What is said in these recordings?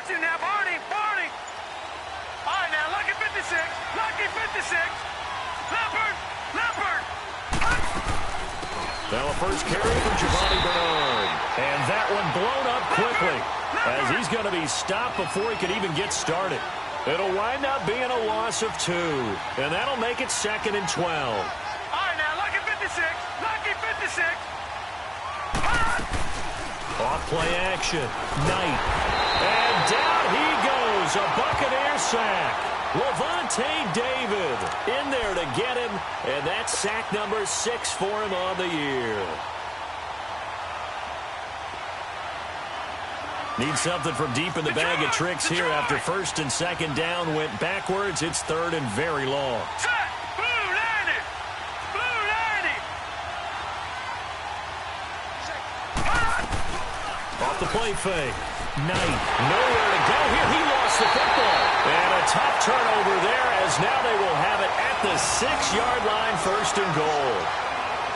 Action now, Barney. All right, now, lucky 56. Leopard. Now a first carry for Giovanni Bernard. And that one blown up quickly as he's going to be stopped before he could even get started. It'll wind up being a loss of 2, and that'll make it 2nd and 12. All right, now, lucky 56. Off play action. Knight. And down he goes. A Buccaneer sack. Lavonte David in there to get him, and that's sack number 6 for him on the year. Need something from deep in the bag of tricks here after 1st and 2nd down went backwards. It's 3rd and very long. Blue 90. Off the play fake. Knight. Nowhere to go here. He lost the football. And a tough turnover there as now they will have it at the 6-yard line, 1st and goal.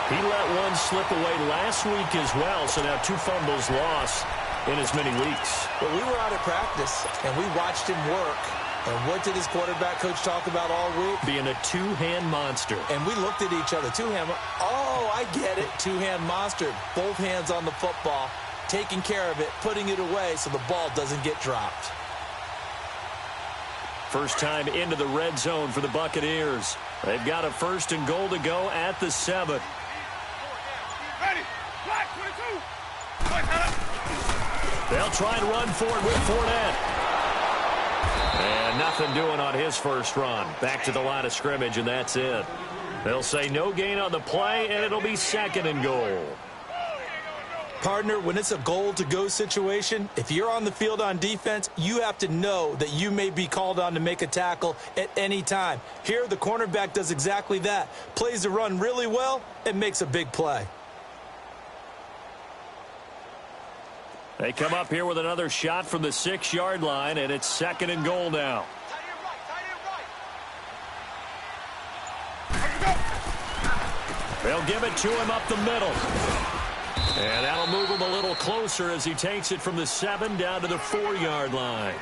He let one slip away last week as well, so now 2 fumbles lost in as many weeks. But we were out at practice, and we watched him work. And what did his quarterback coach talk about all week? Being a 2-hand monster. And we looked at each other. 2-hand. Oh, I get it. 2-hand monster. Both hands on the football, taking care of it, putting it away so the ball doesn't get dropped. First time into the red zone for the Buccaneers. They've got a 1st and goal to go at the 7. Ready. Black 22. They'll try and run forward with Fournette. And nothing doing on his first run. Back to the line of scrimmage, and that's it. They'll say no gain on the play, and it'll be 2nd and goal. Partner, when it's a goal-to-go situation, if you're on the field on defense, you have to know that you may be called on to make a tackle at any time. Here, the cornerback does exactly that. Plays the run really well and makes a big play. They come up here with another shot from the 6-yard line, and it's 2nd and goal now. They'll give it to him up the middle. And that'll move him a little closer as he takes it from the 7 down to the 4-yard line.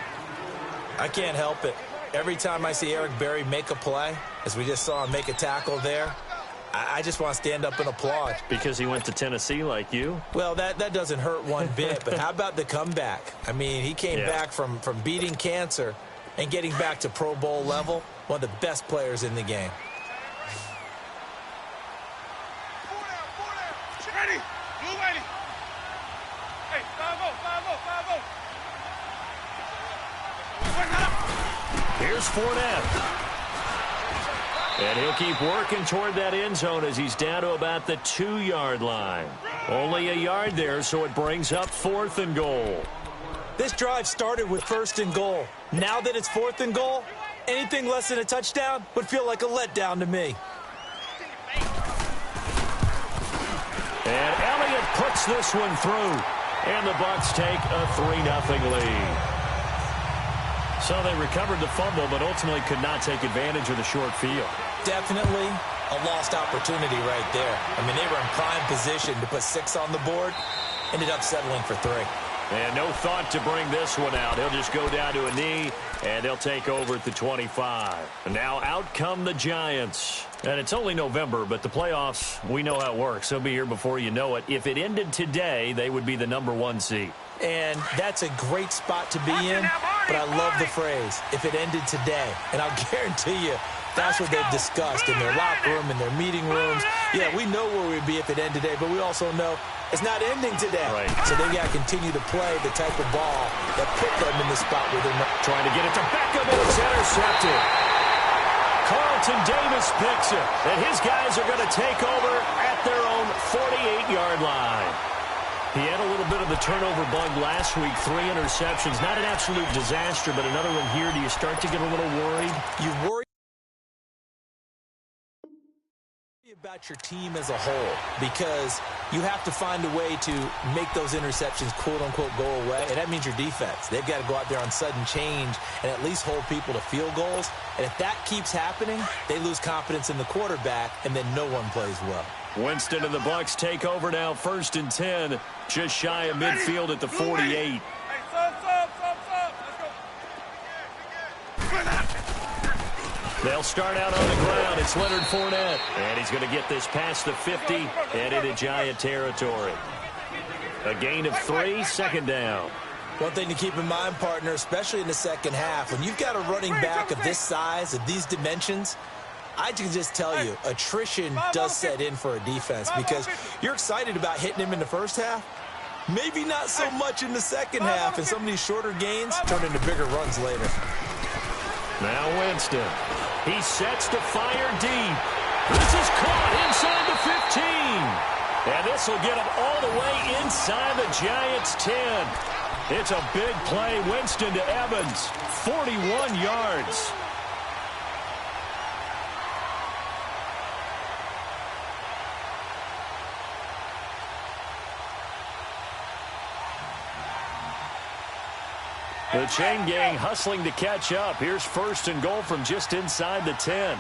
I can't help it. Every time I see Eric Berry make a play, as we just saw him make a tackle there, I just want to stand up and applaud. Because he went to Tennessee like you? Well, that doesn't hurt one bit, but how about the comeback? I mean, he came back from beating cancer and getting back to Pro Bowl level, one of the best players in the game. Ready. Blue 90. Hey, 5-0. Here's Fournette. And he'll keep working toward that end zone as he's down to about the 2-yard line. Only a yard there, so it brings up 4th and goal. This drive started with 1st and goal. Now that it's 4th and goal, anything less than a touchdown would feel like a letdown to me. And Elliott puts this one through. And the Bucs take a 3-0 lead. So they recovered the fumble, but ultimately could not take advantage of the short field. Definitely a lost opportunity right there. I mean, they were in prime position to put 6 on the board. Ended up settling for 3. And no thought to bring this one out. He'll just go down to a knee, and they'll take over at the 25. And now out come the Giants. And it's only November, but the playoffs, we know how it works. They'll be here before you know it. If it ended today, they would be the number 1 seed. And that's a great spot to be in, but I love the phrase, if it ended today. And I'll guarantee you, that's what they've discussed in their locker room, in their meeting rooms. Yeah, we know where we'd be if it ended today, but we also know it's not ending today. Right. So they've got to continue to play the type of ball that put them in the spot where they're trying to get it to Beckham, and it's intercepted. Carlton Davis picks it, and his guys are going to take over at their own 48-yard line. He had a little bit of the turnover bug last week, 3 interceptions. Not an absolute disaster, but another one here. Do you start to get a little worried? You worry about your team as a whole, because you have to find a way to make those interceptions quote-unquote go away, and that means your defense. They've got to go out there on sudden change and at least hold people to field goals, and if that keeps happening, they lose confidence in the quarterback, and then no one plays well. Winston and the Bucs take over now, 1st and 10, just shy of midfield at the 48. Hey, sub. Let's go. They'll start out on the ground. It's Leonard Fournette. And he's going to get this past the 50 and into Giant territory. A gain of 3, second down. One thing to keep in mind, partner, especially in the second half, when you've got a running back of this size, of these dimensions, I can just tell you, attrition does set in for a defense because you're excited about hitting him in the first half. Maybe not so much in the second half, and some of these shorter gains turn into bigger runs later. Now Winston. He sets to fire deep. This is caught inside the 15. And this will get him all the way inside the Giants' 10. It's a big play. Winston to Evans. 41 yards. The chain gang hustling to catch up. Here's first and goal from just inside the 10.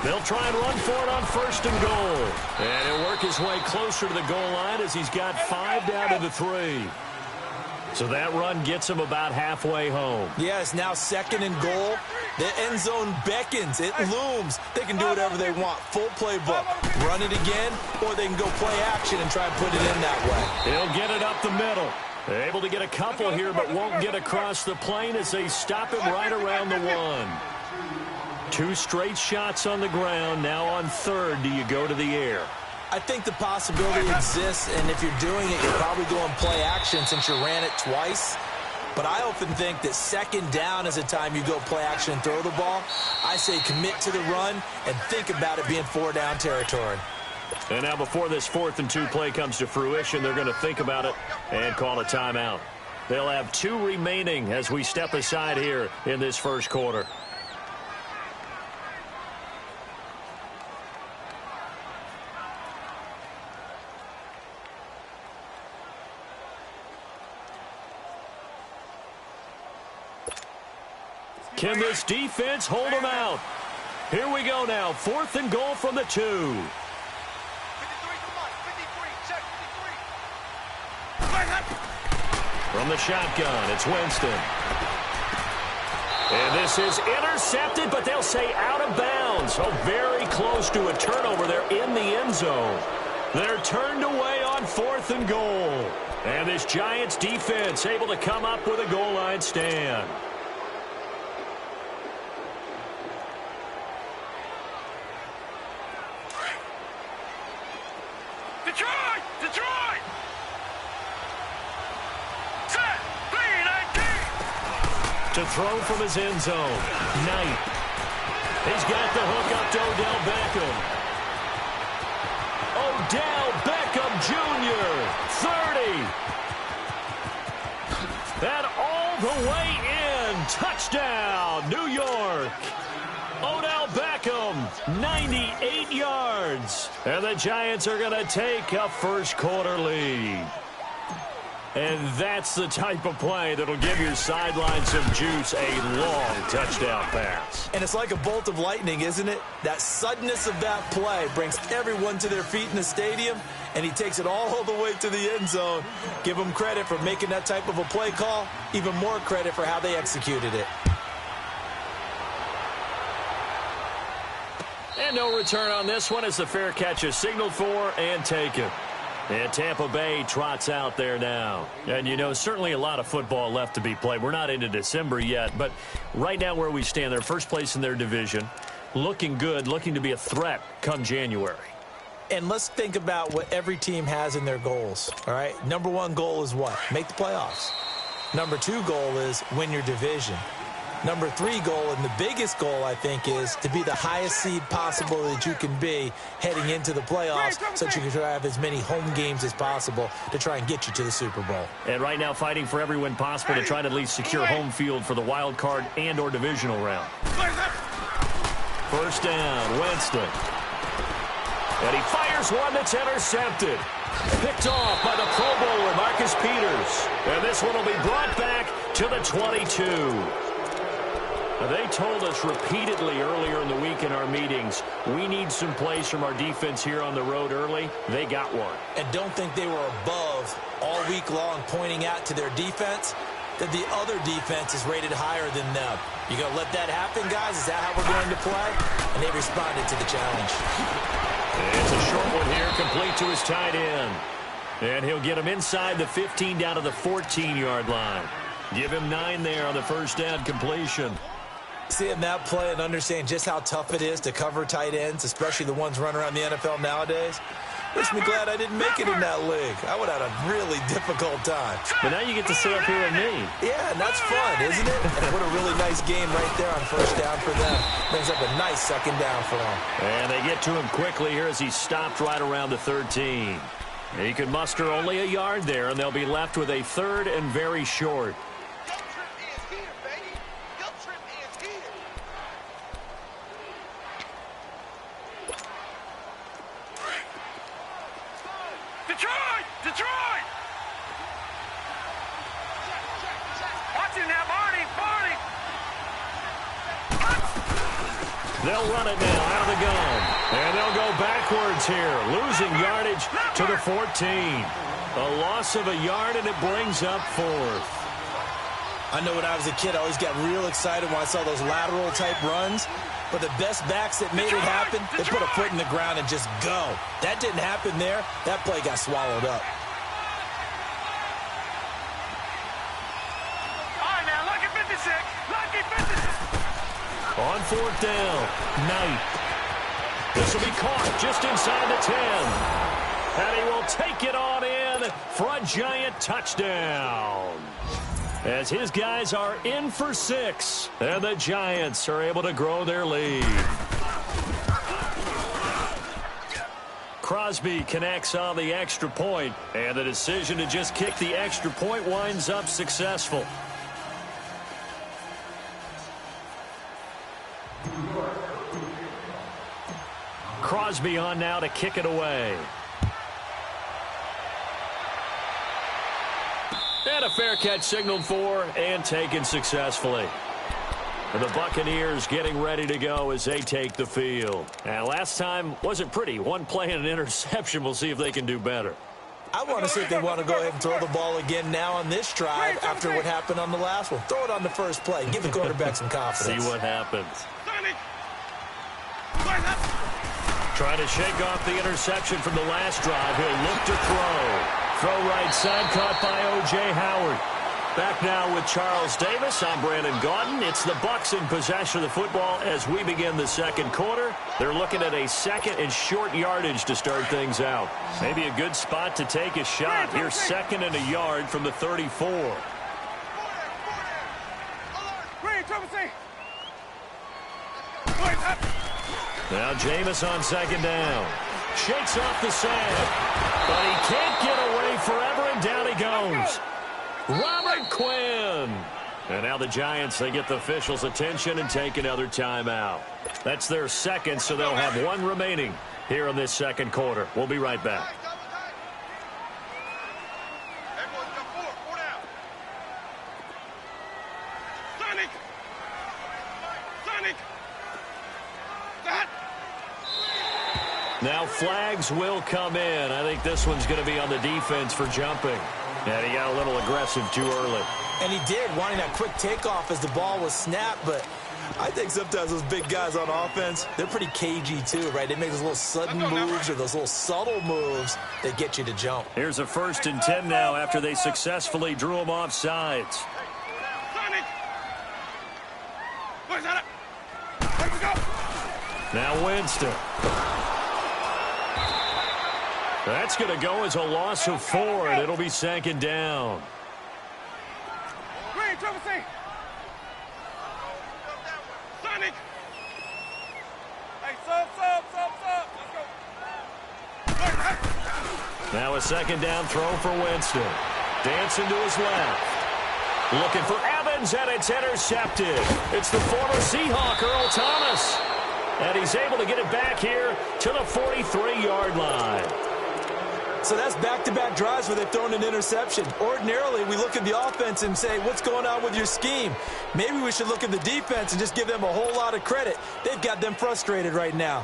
They'll try and run for it on first and goal. And he'll work his way closer to the goal line as he's got 5 down to the 3. So that run gets him about halfway home. Yeah, it's now second and goal. The end zone beckons. It looms. They can do whatever they want. Full playbook. Run it again, or they can go play action and try and put it in that way. He'll get it up the middle. They're able to get a couple here, but won't get across the plane as they stop him right around the 1. 2 straight shots on the ground. Now on third, do you go to the air? I think the possibility exists, and if you're doing it, you're probably going play action since you ran it twice. But I often think that second down is a time you go play action and throw the ball. I say commit to the run and think about it being 4 down territory. And now before this 4th and 2 play comes to fruition, they're going to think about it and call a timeout. They'll have 2 remaining as we step aside here in this first quarter. Can this defense hold them out? Here we go now. 4th and goal from the 2. 53, From the shotgun, it's Winston. And this is intercepted, but they'll say out of bounds. So very close to a turnover there in the end zone. They're turned away on 4th and goal. And this Giants defense able to come up with a goal line stand. Detroit! Set! 3-19! To throw from his end zone. Knight. He's got the hook up to Odell Beckham. Odell Beckham Jr. 30. And all the way in. Touchdown, New York. Odell Beckham, 98 yards. And the Giants are going to take a first quarter lead. And that's the type of play that'll give your sideline some juice, a long touchdown pass. And it's like a bolt of lightning, isn't it? That suddenness of that play brings everyone to their feet in the stadium, and he takes it all the way to the end zone. Give him credit for making that type of a play call, even more credit for how they executed it. And no return on this one as the fair catch is signaled for and taken. And Tampa Bay trots out there now. And, you know, certainly a lot of football left to be played. We're not into December yet, but right now where we stand, they're first place in their division, looking good, looking to be a threat come January. And let's think about what every team has in their goals, all right? Number 1 goal is what? Make the playoffs. Number 2 goal is win your division. Number 3 goal, and the biggest goal, I think, is to be the highest seed possible that you can be heading into the playoffs so that you can try to have as many home games as possible to try and get you to the Super Bowl. And right now fighting for every win possible to try to at least secure home field for the wild card and or divisional round. First down, Winston. And he fires one that's intercepted. Picked off by the Pro Bowler, Marcus Peters. And this one will be brought back to the 22. They told us repeatedly earlier in the week in our meetings, we need some plays from our defense here on the road early. They got one. And don't think they were above all week long pointing out to their defense that the other defense is rated higher than them. You going to let that happen, guys? Is that how we're going to play? And they responded to the challenge. It's a short one here, complete to his tight end. And he'll get him inside the 15 down to the 14-yard line. Give him 9 there on the first down completion. Seeing that play and understand just how tough it is to cover tight ends, especially the ones running around the NFL nowadays, makes me glad I didn't make it in that league. I would have had a really difficult time. But now you get to sit up here with me. Yeah, and that's fun, isn't it? And what a really nice game right there on first down for them. Brings up a nice second down for them. And they get to him quickly here as he stopped right around the 13. He could muster only a yard there, and they'll be left with a 3rd and very short. Detroit! Watch him now, Barney! They'll run it now out of the gun. And they'll go backwards here, losing yardage to the 14. A loss of a yard, and it brings up 4th. I know when I was a kid, I always got real excited when I saw those lateral-type runs. But the best backs that made it happen, they put a foot in the ground and just go. That didn't happen there. That play got swallowed up. All right, now, lucky 56. Lucky 56. On 4th down, Knight. This will be caught just inside the 10. And he will take it on in for a giant touchdown. As his guys are in for 6, and the Giants are able to grow their lead. Crosby connects on the extra point, and the decision to just kick the extra point winds up successful. Crosby on now to kick it away. And a fair catch signaled for and taken successfully. And the Buccaneers getting ready to go as they take the field. And last time wasn't pretty. One play and an interception. We'll see if they can do better. I want to see if they want to go ahead and throw the ball again now on this drive after what happened on the last one. Throw it on the first play. Give the quarterback some confidence. See what happens. Trying to shake off the interception from the last drive. He'll look to throw. Throw right side, caught by O.J. Howard. Back now with Charles Davis. I'm Brandon Gaudin. It's the Bucs in possession of the football as we begin the second quarter. They're looking at a 2nd and short yardage to start things out. Maybe a good spot to take a shot. Here's 2nd and a yard from the 34. Now Jameis on 2nd down. Shakes off the sand. But he can't get away forever, and down he goes. Robert Quinn. And now the Giants, they get the officials' attention and take another timeout. That's their 2nd, so they'll have 1 remaining here in this second quarter. We'll be right back. Now flags will come in. I think this one's going to be on the defense for jumping. And he got a little aggressive too early. And he did, wanting that quick takeoff as the ball was snapped. But I think sometimes those big guys on offense, they're pretty cagey too, right? They make those little sudden moves or those little subtle moves that get you to jump. Here's a 1st and 10 now after they successfully drew him off sides. Now Winston. That's going to go as a loss of 4, and it'll be 2nd down. Now a 2nd down throw for Winston. Dancing to his left. Looking for Evans, and it's intercepted. It's the former Seahawk, Earl Thomas. And he's able to get it back here to the 43-yard line. So that's back-to-back drives where they've thrown an interception. Ordinarily, we look at the offense and say, what's going on with your scheme? Maybe we should look at the defense and just give them a whole lot of credit. They've got them frustrated right now.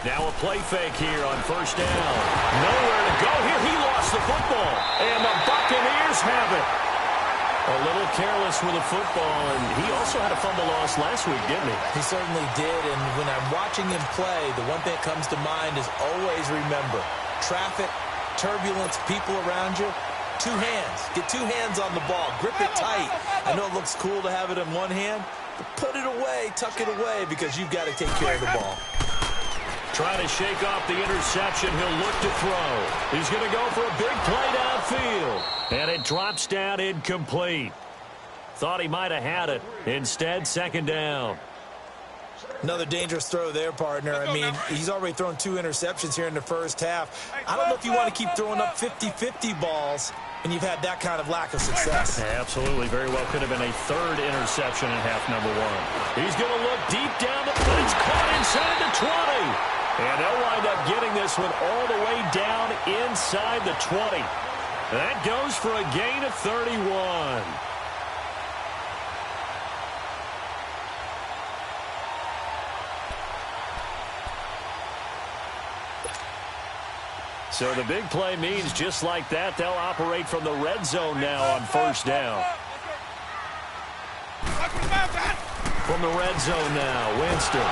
Now a play fake here on first down. Nowhere to go here. He lost the football. And the Buccaneers have it. A little careless with the football, and he also had a fumble loss last week, didn't he? He certainly did, and when I'm watching him play, the one thing that comes to mind is always remember, traffic, turbulence, people around you, two hands. Get two hands on the ball. Grip it tight. I know it looks cool to have it in one hand, but put it away, tuck it away, because you've got to take care of the ball. Trying to shake off the interception. He'll look to throw. He's going to go for a big play downfield. And it drops down incomplete. Thought he might have had it. Instead, second down. Another dangerous throw there, partner. I mean, he's already thrown 2 interceptions here in the first half. I don't know if you want to keep throwing up 50-50 balls and you've had that kind of lack of success. Absolutely. Very well could have been a third interception in half number 1. He's going to look deep down, but it's caught inside the 20. And they'll wind up getting this one all the way down inside the 20. That goes for a gain of 31. So the big play means just like that, they'll operate from the red zone now on first down. From the red zone now, Winston.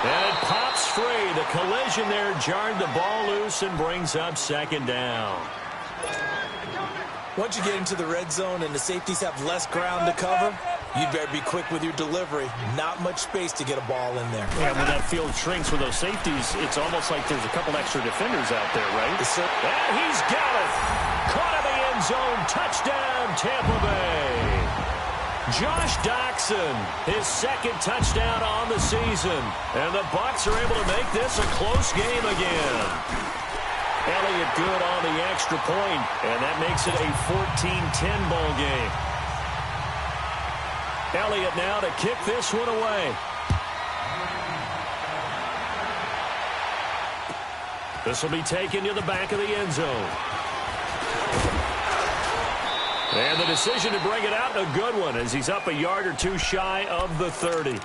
And it pops free. The collision there jarred the ball loose and brings up second down. Once you get into the red zone and the safeties have less ground to cover, you'd better be quick with your delivery. Not much space to get a ball in there. Yeah, when that field shrinks with those safeties, it's almost like there's a couple extra defenders out there, right? Yes, sir. And he's got it. Caught in the end zone. Touchdown, Tampa Bay. Josh Doxson, his second touchdown on the season. And the Bucs are able to make this a close game again. Elliott good on the extra point, and that makes it a 14-10 ball game. Elliott now to kick this one away. This will be taken to the back of the end zone. And the decision to bring it out, a good one, as he's up a yard or two shy of the 30.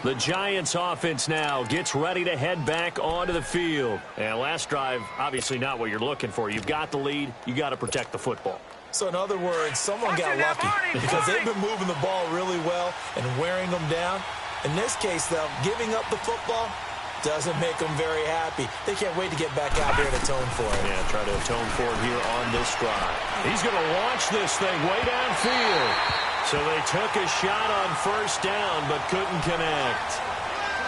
The Giants offense now gets ready to head back onto the field. And last drive, obviously not what you're looking for. You've got the lead. You got to protect the football. So in other words, someone got lucky because they've been moving the ball really well and wearing them down. In this case, though, giving up the football doesn't make them very happy. They can't wait to get back out there and atone for it. Yeah, try to atone for it here on this drive. He's going to launch this thing way downfield. So they took a shot on first down but couldn't connect.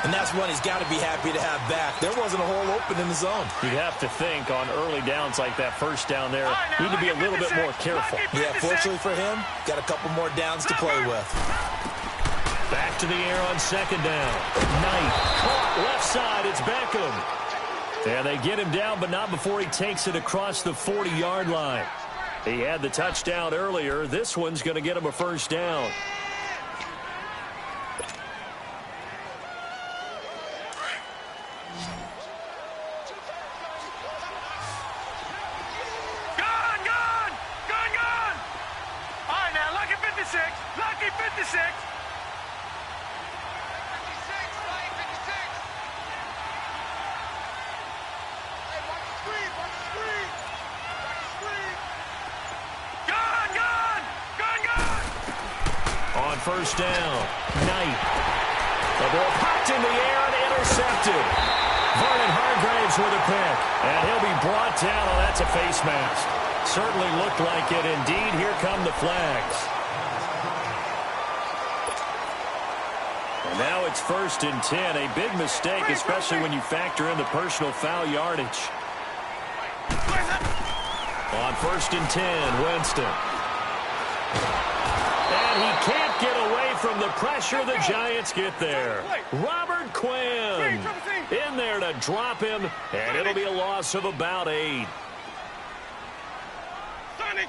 And that's one he's got to be happy to have back. There wasn't a hole open in the zone. You'd have to think on early downs like that first down there, need to be a little bit more careful. Yeah, fortunately for him, got a couple more downs to play with. Back to the air on second down. Knight caught left side. It's Beckham. And they get him down, but not before he takes it across the 40-yard line. He had the touchdown earlier. This one's going to get him a first down. Gone! All right, now, lucky 56. Lucky 56. On first down, Knight. The ball popped in the air and intercepted. Vernon Hargraves with a pick. And he'll be brought down. Oh, that's a face mask. Certainly looked like it. Indeed, here come the flags. And now it's 1st and 10. A big mistake, especially when you factor in the personal foul yardage. On 1st and 10, Winston. And he can't get away from the pressure. The Giants get there. Robert Quinn. In there to drop him, and it'll be a loss of about 8. Sonic!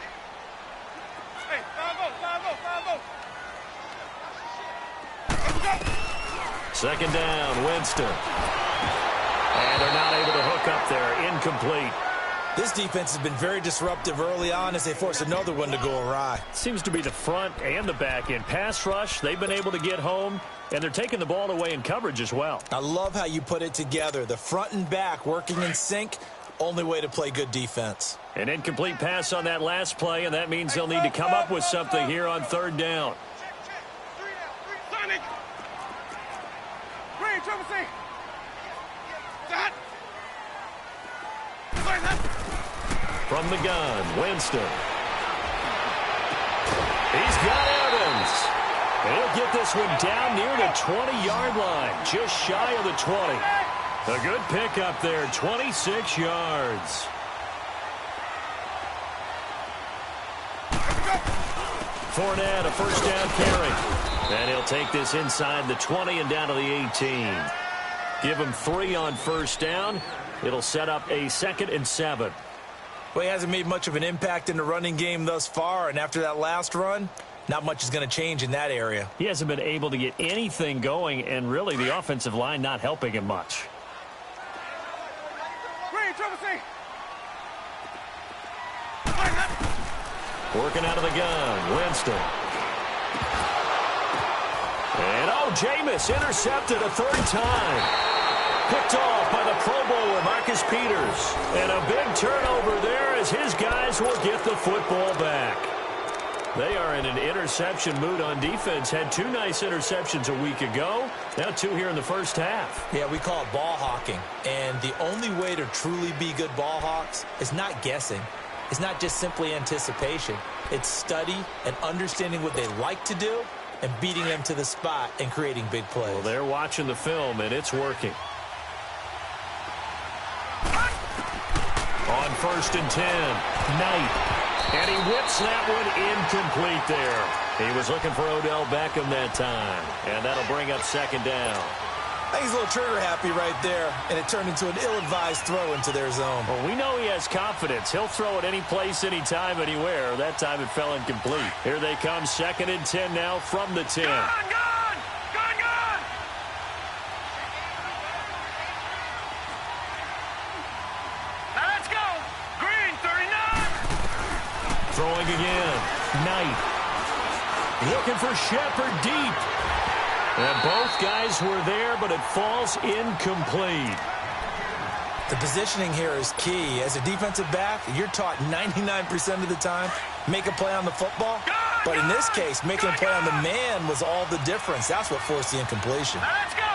Hey, 5-0. Second down, Winston. And they're not able to hook up there. Incomplete. This defense has been very disruptive early on as they force another one to go awry. Seems to be the front and the back end. Pass rush, they've been able to get home, and they're taking the ball away in coverage as well. I love how you put it together. The front and back working in sync, only way to play good defense. An incomplete pass on that last play, and that means they'll need to come up with something here on third down. Sonic! Green, Triple C! Dot! From the gun, Winston. He's got Evans. He'll get this one down near the 20-yard line, just shy of the 20. A good pickup there, 26 yards. Fournette, a first down carry. And he'll take this inside the 20 and down to the 18. Give him 3 on first down. It'll set up a 2nd and 7. Well, he hasn't made much of an impact in the running game thus far, and after that last run, not much is going to change in that area. He hasn't been able to get anything going, and really the offensive line not helping him much. Green, Triple C! Working out of the gun, Winston. And, Jameis intercepted a 3rd time. Picked off by the Pro Bowler, Marcus Peters. And a big turnover there as his guys will get the football back. They are in an interception mood on defense. Had 2 nice interceptions a week ago. Now 2 here in the first half. Yeah, we call it ball hawking. And the only way to truly be good ball hawks is not guessing. It's not just simply anticipation. It's study and understanding what they like to do and beating them to the spot and creating big plays. Well, they're watching the film, and it's working. On 1st and 10, Knight. And he whips that one incomplete there. He was looking for Odell Beckham that time. And that'll bring up 2nd down. I think he's a little trigger happy right there, and it turned into an ill-advised throw into their zone. Well, we know he has confidence. He'll throw it any place, anytime, anywhere. That time it fell incomplete. Here they come, 2nd and 10 now from the 10. Gone! Let's go! Green, 39! Throwing again. Knight. Looking for Shepard deep. And both guys were there, but it falls incomplete. The positioning here is key. As a defensive back, you're taught 99% of the time, make a play on the football. But in this case, making a play on the man was all the difference. That's what forced the incompletion. Let's go!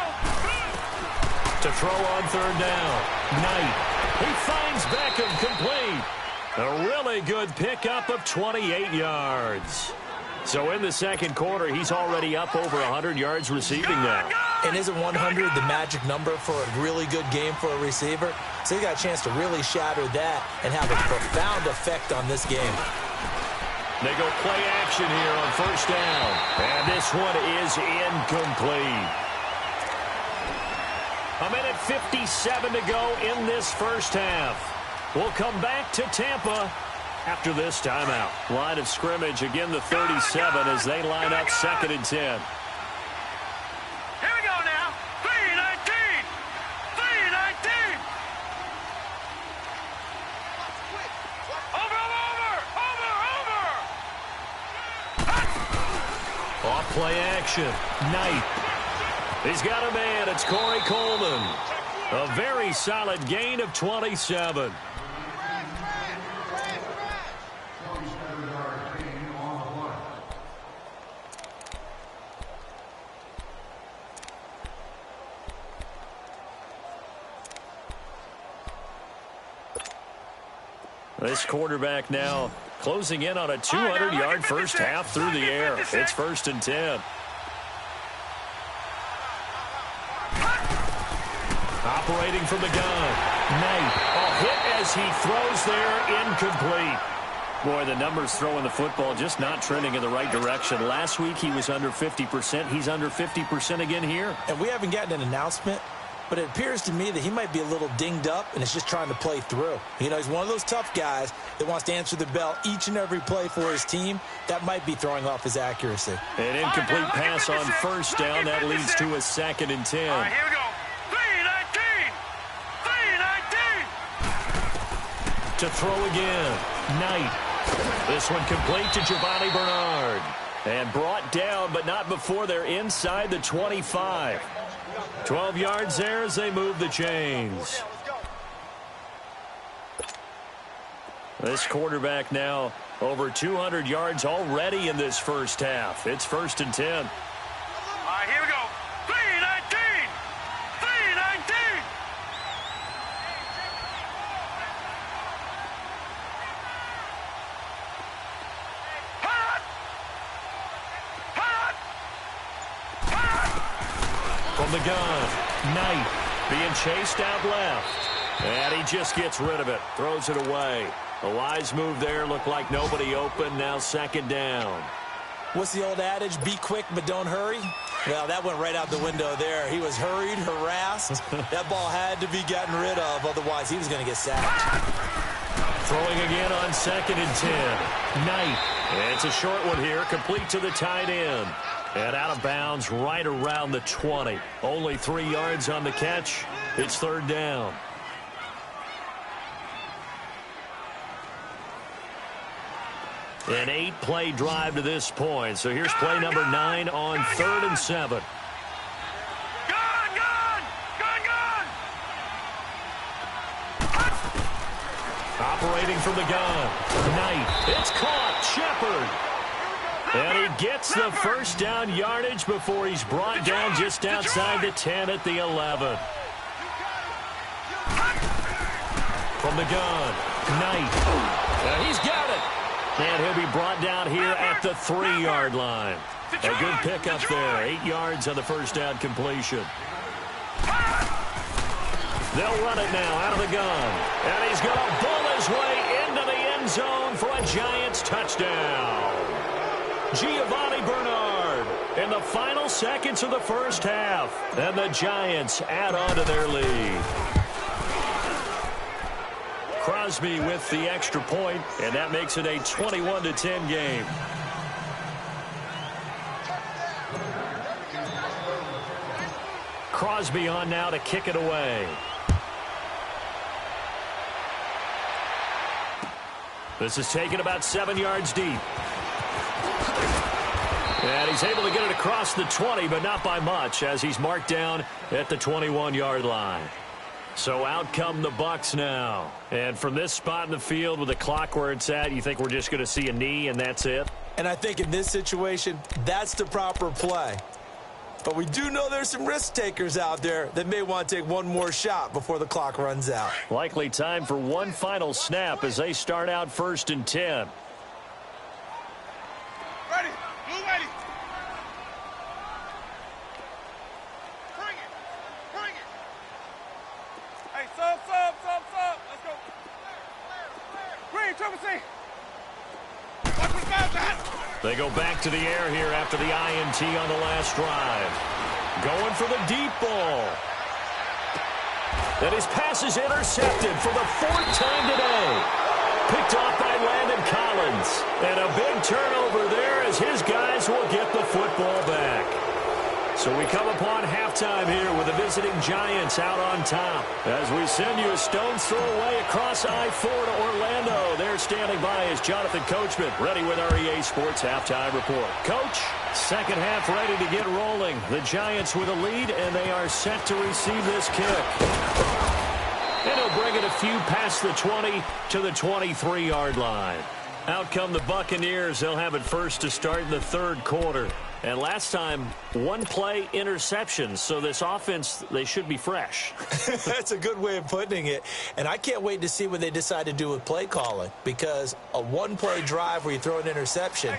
To throw on 3rd down. Knight. He finds Beckham complete. A really good pickup of 28 yards. So in the 2nd quarter, he's already up over 100 yards receiving now. And isn't 100 the magic number for a really good game for a receiver? So he got a chance to really shatter that and have a profound effect on this game. They go play action here on 1st down. And this one is incomplete. 1:57 to go in this first half. We'll come back to Tampa after this timeout. Line of scrimmage, again the 37 as they line up 2nd and 10. Here we go now. 3-19. 3-19. Over. Off play action. Knight. He's got a man. It's Corey Coleman. A very solid gain of 27. This quarterback now closing in on a 200-yard first half through the air. It's 1st and 10. Operating from the gun. Knight. A hit as he throws there, incomplete. Boy, the numbers throwing the football just not trending in the right direction. Last week he was under 50%. He's under 50% again here. And we haven't gotten an announcement, but it appears to me that he might be a little dinged up and is just trying to play through. You know, he's one of those tough guys that wants to answer the bell each and every play for his team. That might be throwing off his accuracy. An incomplete pass on first down. That leads to a 2nd and 10. All right, here we go. 3-19. 3-19. To throw again. Knight. This one complete to Giovanni Bernard. And brought down, but not before they're inside the 25. 12 yards there as they move the chains. This quarterback now over 200 yards already in this first half. It's 1st and 10. All right, here we go. 3-19. 3-19. From the gun, Knight being chased out left. And he just gets rid of it, throws it away. A wise move there, looked like nobody open, now 2nd down. What's the old adage, be quick but don't hurry? Well, that went right out the window there. He was hurried, harassed. That ball had to be gotten rid of, otherwise he was going to get sacked. Throwing again on 2nd and 10. Knight. It's a short one here, complete to the tight end. And out of bounds right around the 20. Only 3 yards on the catch. It's 3rd down. An 8-play drive to this point. So here's play number 9 on 3rd and 7. Gun, gun! Gun, gun! Operating from the gun. Knight. It's caught. Shepard. And he gets the first down yardage before he's brought down just outside the 10 at the 11. From the gun, Knight. He's got it. And he'll be brought down here at the 3-yard line. A good pickup there. 8 yards on the first down completion. They'll run it now out of the gun. And he's going to bull his way into the end zone for a Giants touchdown. Giovanni Bernard in the final seconds of the first half. And the Giants add on to their lead. Crosby with the extra point, and that makes it a 21-10 game. Crosby on now to kick it away. This is taken about 7 yards deep. And he's able to get it across the 20, but not by much, as he's marked down at the 21-yard line. So out come the Bucs now. And from this spot in the field with the clock where it's at, you think we're just going to see a knee and that's it? And I think in this situation, that's the proper play. But we do know there's some risk takers out there that may want to take one more shot before the clock runs out. Likely time for one final snap as they start out 1st and 10. Ready. Blue ready. Bring it. Bring it. Hey, sub. Let's go. Green, triple C. Watch what's guys at. They go back to the air here after the INT on the last drive. Going for the deep ball. And his pass is intercepted for the 4th time today. Picked off by Landon Collins. And a big turnover there as his guys will get the football back. So we come upon halftime here with the visiting Giants out on top. As we send you a stone's throw away across I-4 to Orlando. There standing by is Jonathan Coachman, ready with our EA Sports Halftime Report. Coach, second half ready to get rolling. The Giants with a lead, and they are set to receive this kick. And he'll bring it a few past the 20 to the 23-yard line. Out come the Buccaneers. They'll have it first to start in the 3rd quarter. And last time, 1-play interceptions. So this offense, they should be fresh. That's a good way of putting it. And I can't wait to see what they decide to do with play calling. Because a 1-play drive where you throw an interception,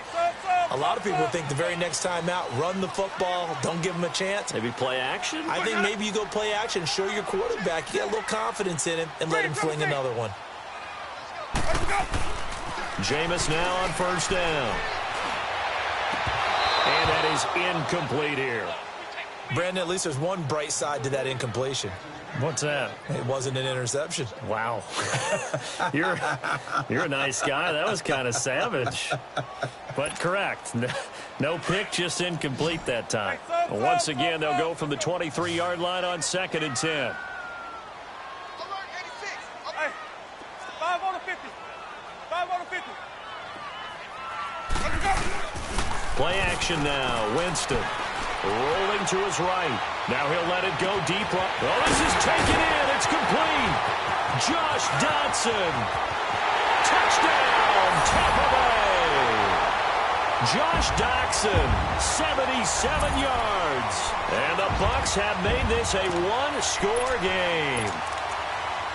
a lot of people think the very next time out, run the football, don't give them a chance. Maybe play action? I think maybe you go play action, show your quarterback, you get a little confidence in him, and let him fling another one. Jameis now on 1st down. And that is incomplete here. Brandon, at least there's one bright side to that incompletion. What's that? It wasn't an interception. Wow. You're a nice guy. That was kind of savage. But correct. No pick, just incomplete that time. Once again, they'll go from the 23-yard line on 2nd and 10. Hey, 5 on the 50. 5 on the 50. Let's go. Play action now. Winston rolling to his right. Now he'll let it go deep. Oh, this is taken in. It's complete. Josh Dotson. Touchdown, Tampa Bay. Josh Dotson, 77 yards. And the Bucs have made this a one-score game.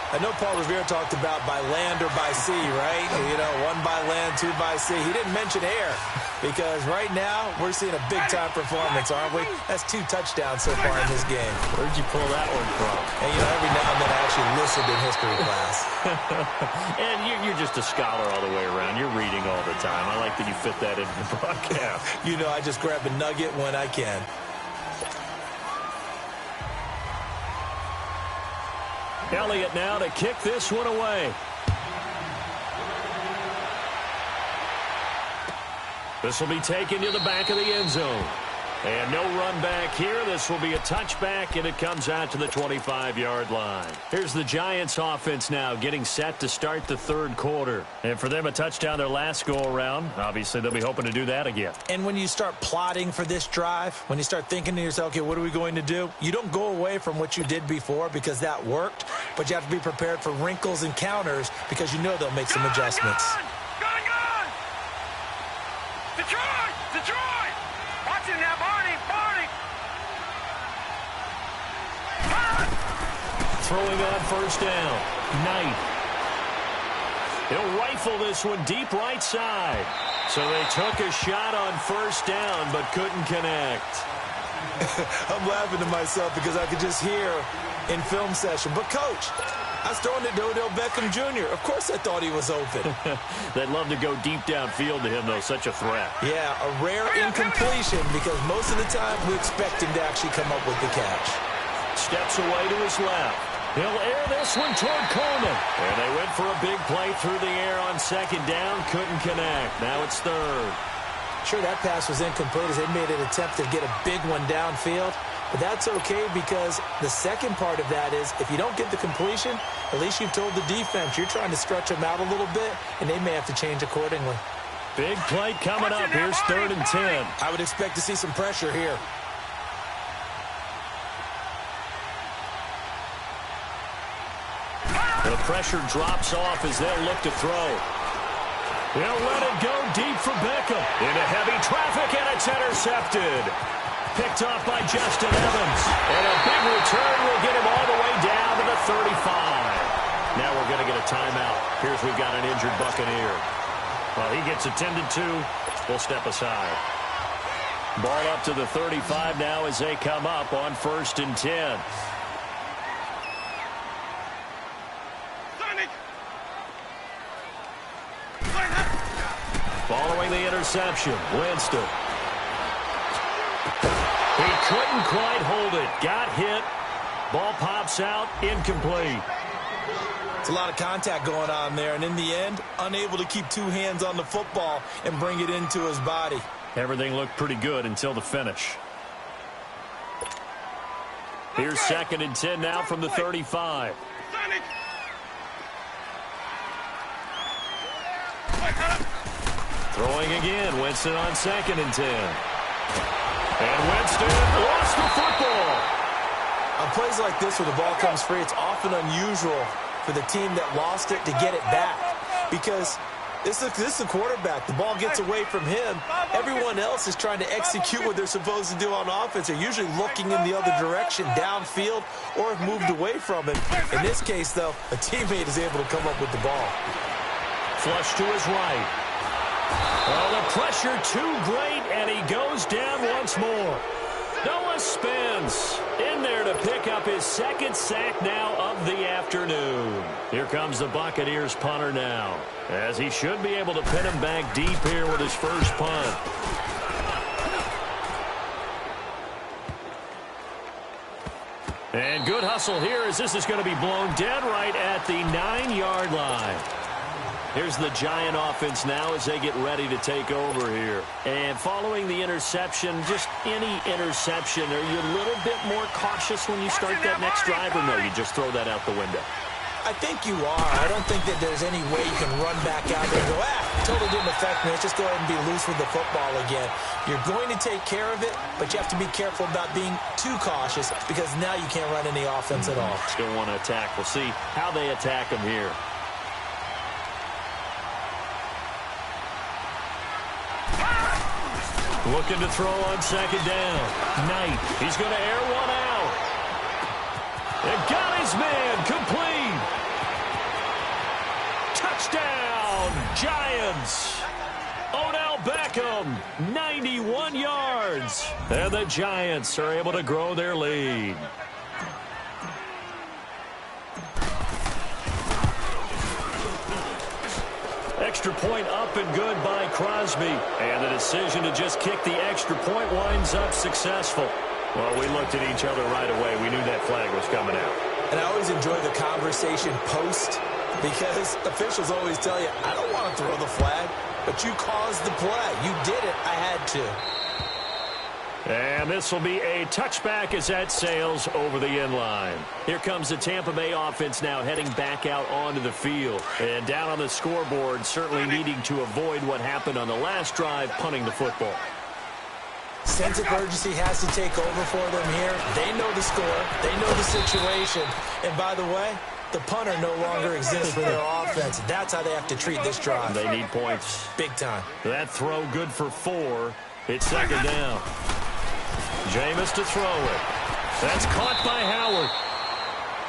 I know Paul Revere talked about by land or by sea, right? You know, 1 by land, 2 by sea. He didn't mention air because right now we're seeing a big-time performance, aren't we? That's 2 touchdowns so far in this game. Where'd you pull that one from? And, you know, every now and then I actually listened in history class. And you're just a scholar all the way around. You're reading all the time. I like that you fit that into the broadcast. You know, I just grab a nugget when I can. Elliott now to kick this one away. This will be taken to the back of the end zone. And no run back here. This will be a touchback, and it comes out to the 25-yard line. Here's the Giants offense now getting set to start the 3rd quarter. And for them, a touchdown their last go-around. Obviously, they'll be hoping to do that again. And when you start plotting for this drive, when you start thinking to yourself, okay, what are we going to do? You don't go away from what you did before because that worked, but you have to be prepared for wrinkles and counters because you know they'll make some adjustments. Gun! Detroit! Detroit! Watch it now, Barney! Barney! Throwing on 1st down. Knight. He'll rifle this one deep right side. So they took a shot on 1st down but couldn't connect. I'm laughing to myself because I could just hear in film session, but coach, I was throwing it to Odell Beckham Jr. Of course I thought he was open. They'd love to go deep downfield to him, though. Such a threat. Yeah, a rare incompletion because most of the time we expect him to actually come up with the catch. Steps away to his left. He'll air this one toward Coleman. And they went for a big play through the air on 2nd down. Couldn't connect. Now it's 3rd. Sure, that pass was incomplete as they made an attempt to get a big one downfield. But that's okay because the second part of that is if you don't get the completion, at least you've told the defense you're trying to stretch them out a little bit, and they may have to change accordingly. Big play coming up. Here's 3rd and 10. I would expect to see some pressure here. The pressure drops off as they'll look to throw. They'll let it go deep for Beckham. Into heavy traffic, and it's intercepted. Picked off by Justin Evans. And a big return will get him all the way down to the 35. Now we're going to get a timeout. Here's we've got an injured Buccaneer. Well, he gets attended to. We'll step aside. Ball up to the 35 now as they come up on 1st and 10. Following the interception, Winston. He couldn't quite hold it. Got hit. Ball pops out. Incomplete. It's a lot of contact going on there, and in the end, unable to keep 2 hands on the football and bring it into his body. Everything looked pretty good until the finish. Here's 2nd and 10 now from the 35. Throwing again. Winston on 2nd and 10. And Winston lost the football. On plays like this where the ball comes free, it's often unusual for the team that lost it to get it back. Because this is the quarterback. The ball gets away from him. Everyone else is trying to execute what they're supposed to do on offense. They're usually looking in the other direction, downfield, or have moved away from it. In this case, though, a teammate is able to come up with the ball. Flush to his right. Oh, the pressure too great, and he goes down once more. Noah Spence in there to pick up his 2nd sack now of the afternoon. Here comes the Buccaneers punter now, as he should be able to pin him back deep here with his first punt. And good hustle here as this is going to be blown dead right at the 9-yard line. Here's the Giant offense now as they get ready to take over here. And following the interception, just any interception, are you a little bit more cautious when you start that next drive, or no, you just throw that out the window? I think you are. I don't think that there's any way you can run back out there and go, totally didn't affect me. Let's just go ahead and be loose with the football again. You're going to take care of it, but you have to be careful about being too cautious because now you can't run any offense at all. Still want to attack. We'll see how they attack them here. Looking to throw on second down. Knight, he's going to air one out. And got his man complete. Touchdown, Giants. Odell Beckham, 91 yards. And the Giants are able to grow their lead. Extra point up and good by Crosby. And the decision to just kick the extra point winds up successful. Well, we looked at each other right away. We knew that flag was coming out. And I always enjoy the conversation post because officials always tell you, I don't want to throw the flag, but you caused the play. You did it. I had to. And this will be a touchback as that sails over the end line. Here comes the Tampa Bay offense now heading back out onto the field. And down on the scoreboard, certainly needing to avoid what happened on the last drive, punting the football. Sense of urgency has to take over for them here. They know the score. They know the situation. And by the way, the punter no longer exists for their offense. That's how they have to treat this drive. They need points. Big time. That throw good for 4. It's second down. Jameis to throw it. That's caught by Howard.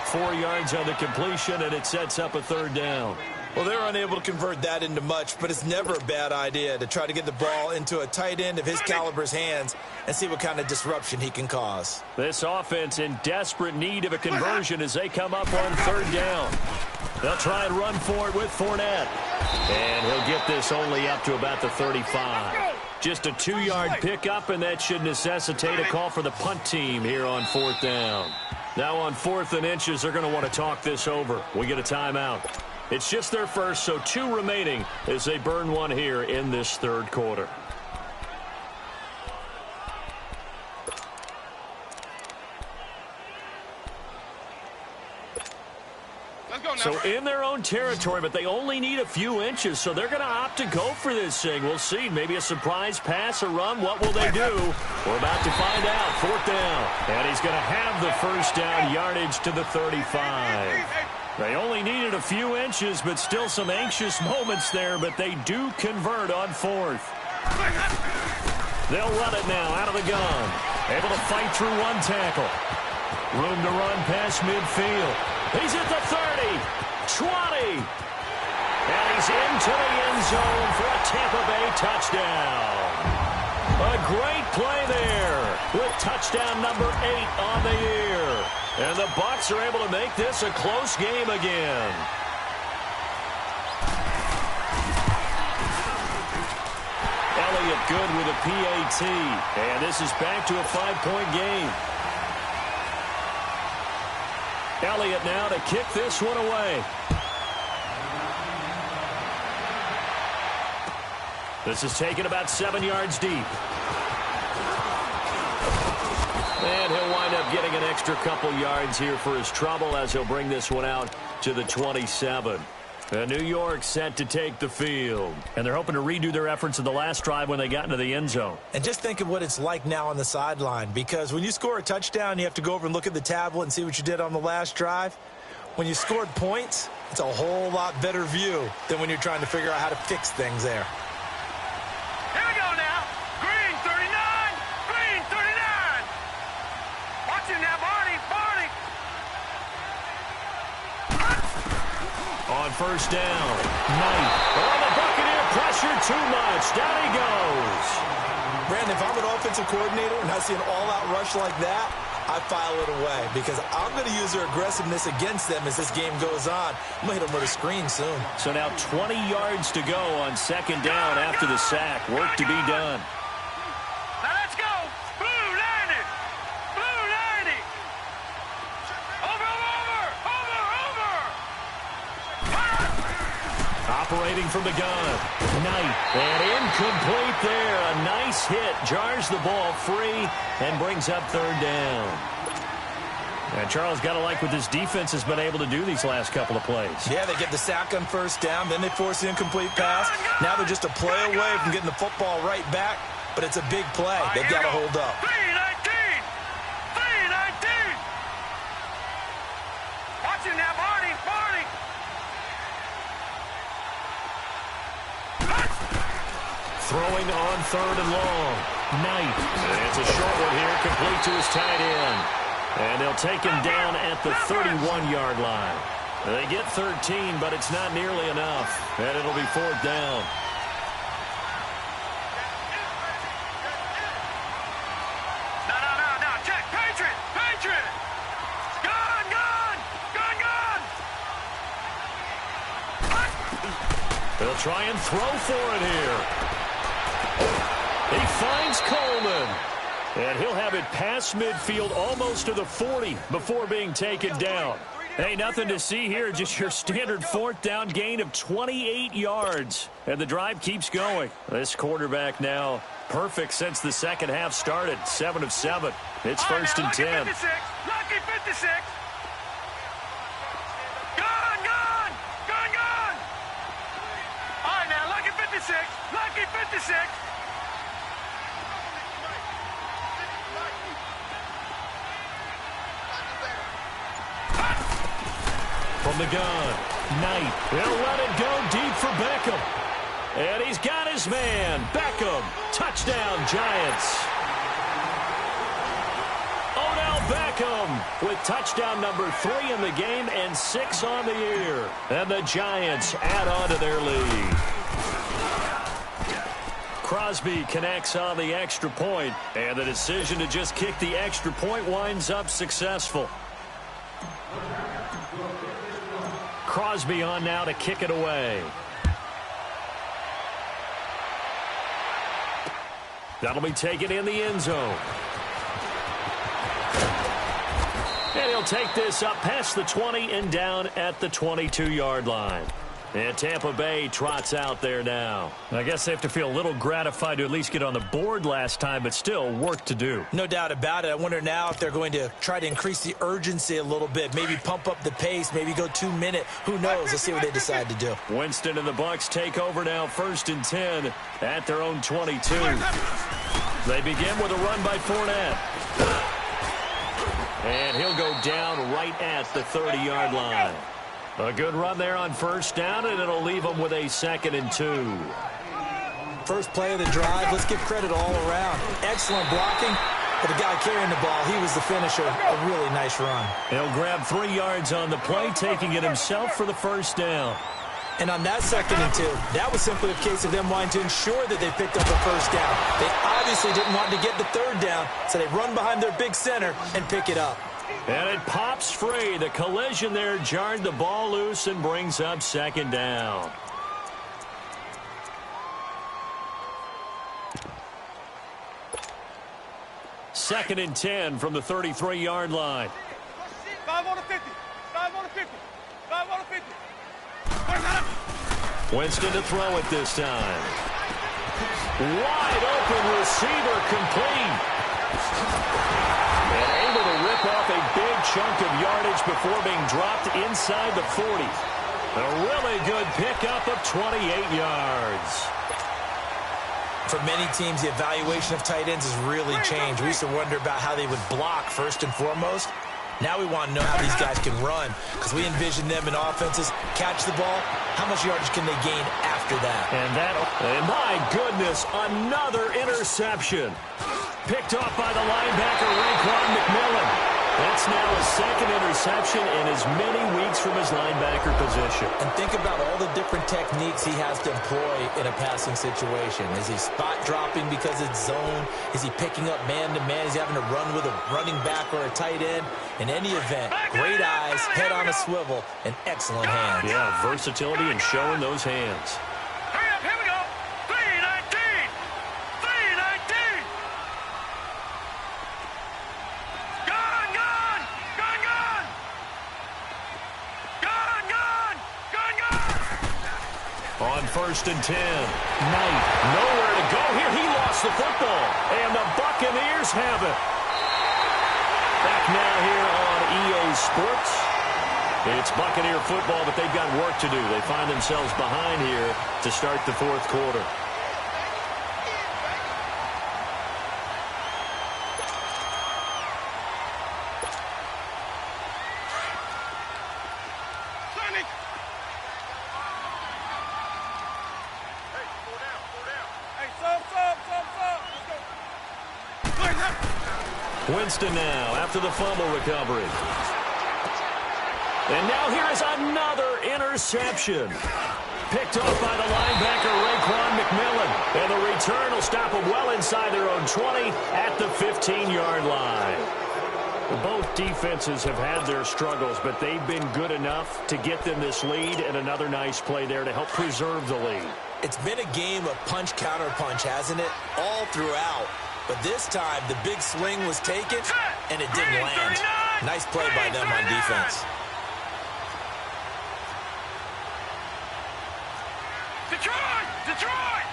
4 yards on the completion, and it sets up a third down. Well, they're unable to convert that into much, but it's never a bad idea to try to get the ball into a tight end of his caliber's hands and see what kind of disruption he can cause. This offense in desperate need of a conversion as they come up on third down. They'll try and run for it with Fournette. And he'll get this only up to about the 35. Just a 2-yard pickup, and that should necessitate a call for the punt team here on fourth down. Now on 4th and inches, they're going to want to talk this over. We get a timeout. It's just their first, so 2 remaining as they burn one here in this third quarter. So in their own territory, but they only need a few inches, so they're going to opt to go for this thing. We'll see. Maybe a surprise pass or run. What will they do? We're about to find out. 4th down. And he's going to have the first down yardage to the 35. They only needed a few inches, but still some anxious moments there, but they do convert on 4th. They'll run it now out of the gun. Able to fight through one tackle. Room to run past midfield. He's at the 30, 20, and he's into the end zone for a Tampa Bay touchdown. A great play there with touchdown number 8 on the year. And the Bucs are able to make this a close game again. Elliott good with a PAT, and this is back to a 5-point game. Elliott now to kick this one away. This is taken about 7 yards deep. And he'll wind up getting an extra couple yards here for his trouble as he'll bring this one out to the 27. New York set to take the field. And they're hoping to redo their efforts in the last drive when they got into the end zone. And just think of what it's like now on the sideline, because when you score a touchdown, you have to go over and look at the tablet and see what you did on the last drive. When you scored points, it's a whole lot better view than when you're trying to figure out how to fix things there. Here we go now. Green 39. Green 39. Watch it now, Barney. Barney. On first down, Knight. Oh, the Buccaneer pressure too much. Down he goes. Brandon, if I'm an offensive coordinator and I see an all-out rush like that, I file it away because I'm going to use their aggressiveness against them as this game goes on. I'm going to hit them with a screen soon. So now 20 yards to go on second down after the sack. Work to be done. Now let's go. Blue 90. Blue 90. operating from the gun. Knight, and incomplete there. A nice hit, jars the ball free, and brings up third down. And Charles, got to like what this defense has been able to do these last couple of plays. Yeah, they get the sack on first down, then they force the incomplete pass. Now they're just a play away from getting the football right back, but it's a big play. They've got to hold up. 319! 319! Watching that, Barney! Barney! Throwing on third and long. Knight. And it's a short one here, complete to his tight end. And they'll take him down at the 31-yard line. They get 13, but it's not nearly enough. And it'll be fourth down. No. Check. Patriot! Patriot! Gun! Gun! Gun! Gun! They'll try and throw for it here. He finds Coleman. And he'll have it past midfield almost to the 40 before being taken down. Hey, nothing to see here, just your standard fourth down gain of 28 yards. And the drive keeps going. This quarterback now perfect since the second half started. 7 of 7. It's first and 10. Lucky 56. Lucky 56. Gun! Gun! Gun! Gun! All right, now, lucky 56. Lucky 56. From the gun, Knight. He'll let it go deep for Beckham. And he's got his man, Beckham. Touchdown, Giants. Odell Beckham with touchdown number 3 in the game and 6 on the year. And the Giants add on to their lead. Crosby connects on the extra point, and the decision to just kick the extra point winds up successful. Crosby on now to kick it away. That'll be taken in the end zone. And he'll take this up past the 20 and down at the 22-yard line. And Tampa Bay trots out there now. I guess they have to feel a little gratified to at least get on the board last time, but still work to do. No doubt about it. I wonder now if they're going to try to increase the urgency a little bit, maybe pump up the pace, maybe go 2-minute. Who knows? Let's see what they decide to do. Winston and the Bucs take over now, first and 10 at their own 22. They begin with a run by Fournette. And he'll go down right at the 30-yard line. A good run there on first down, and it'll leave them with a 2nd and 2. First play of the drive, let's give credit all around. Excellent blocking, but the guy carrying the ball, he was the finisher. A really nice run. He'll grab 3 yards on the play, taking it himself for the first down. And on that 2nd and 2, that was simply a case of them wanting to ensure that they picked up a first down. They obviously didn't want to get the 3rd down, so they run behind their big center and pick it up. And it pops free. The collision there jarred the ball loose and brings up 2nd down. Second and 10 from the 33-yard line. 5 on the 50. 5 on the 50. 5 on the 50. Winston to throw it this time. Wide open receiver complete. And able to rip off a big chunk of yardage before being dropped inside the 40. A really good pickup of 28 yards. For many teams, the evaluation of tight ends has really changed. We used to wonder about how they would block first and foremost. Now we want to know how these guys can run, because we envision them in offenses catch the ball. How much yardage can they gain after that? And my goodness, another interception. Picked off by the linebacker, Raekwon McMillan. That's now a 2nd interception in as many weeks from his linebacker position. And think about all the different techniques he has to employ in a passing situation. Is he spot dropping because it's zone? Is he picking up man-to-man? Is he having to run with a running back or a tight end? In any event, great eyes, head on a swivel, and excellent hands. Yeah, versatility and showing those hands. Hurry up, here we go. 319. 319. Gun, gun, gun, gun. Gun, gun, gun, gun. on 1st and 10. Knight, nowhere to go here. He lost the football. And the Buccaneers have it. Back now here on EA Sports. It's Buccaneer football, but they've got work to do. They find themselves behind here to start the fourth quarter. Winston now after the fumble recovery. And now here is another interception. Picked off by the linebacker, Raekwon McMillan. And the return will stop them well inside their own 20 at the 15-yard line. Both defenses have had their struggles, but they've been good enough to get them this lead, and another nice play there to help preserve the lead. It's been a game of punch-counter-punch, hasn't it? All throughout. But this time, the big swing was taken, and it didn't land. Nice play by them on defense. Detroit!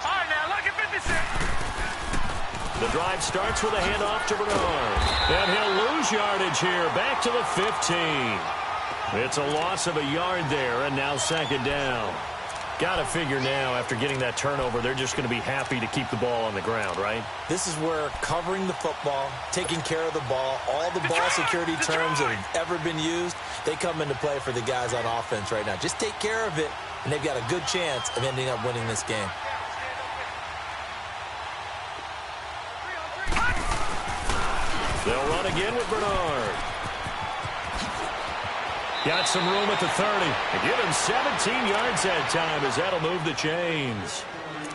All right, now, look at 56. The drive starts with a handoff to Bernard. And he'll lose yardage here, back to the 15. It's a loss of a yard there, and now second down. Got to figure now, after getting that turnover, they're just going to be happy to keep the ball on the ground, right? This is where covering the football, taking care of the ball, all the ball security terms that have ever been used, they come into play for the guys on offense right now. Just take care of it, and they've got a good chance of ending up winning this game. They'll run again with Bernard. Got some room at the 30. And give him 17 yards that time, as that'll move the chains.